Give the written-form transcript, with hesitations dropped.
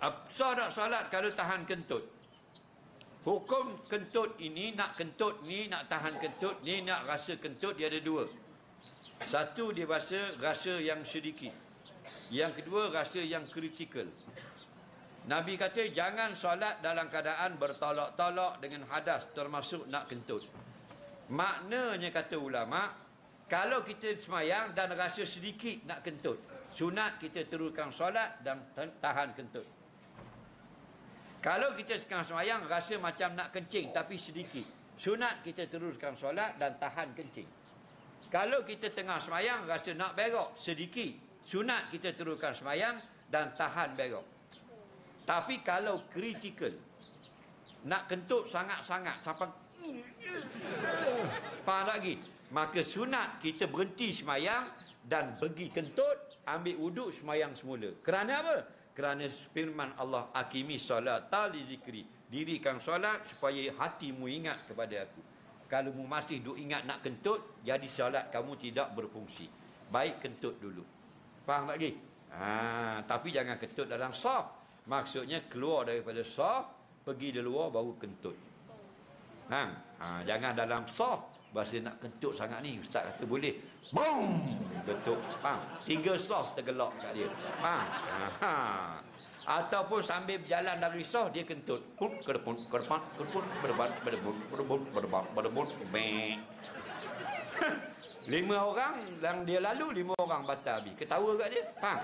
Sah tak solat kalau tahan kentut? Hukum kentut ini, nak kentut ni, nak tahan kentut ni, nak rasa kentut, dia ada dua. Satu, dia rasa yang sedikit. Yang kedua, rasa yang kritikal. Nabi kata jangan solat dalam keadaan bertolak-tolak dengan hadas, termasuk nak kentut. Maknanya kata ulama, kalau kita semayang dan rasa sedikit nak kentut, sunat kita teruskan solat dan tahan kentut. Kalau kita sekarang semayang rasa macam nak kencing tapi sedikit, sunat kita teruskan solat dan tahan kencing. Kalau kita tengah semayang rasa nak berok sedikit, sunat kita teruskan semayang dan tahan berok. Tapi kalau kritikal, nak kentut sangat-sangat sampai faham lagi, maka sunat kita berhenti semayang dan pergi kentut, ambil wuduk, semayang semula. Kerana apa? Kerana firman Allah, akimi solata li zikri, dirikan solat supaya hatimu ingat kepada aku. Kalau mu masih duk ingat nak kentut, jadi solat kamu tidak berfungsi. Baik kentut dulu. Faham lagi? Tapi jangan kentut dalam saf. Maksudnya keluar daripada saf, pergi di luar baru kentut. Jangan dalam saf. Bahasa nak kentut sangat ni, ustaz kata boleh. Boom! Kentut. Faham? 3 saf tergelak kat dia. Faham? Ataupun sambil berjalan dari saf dia kentut. Put kedepun kedepan kedepun berdebat berdebut bek. 5 orang yang dia lalu, 5 orang batal habis. Ketawa kat dia. Faham?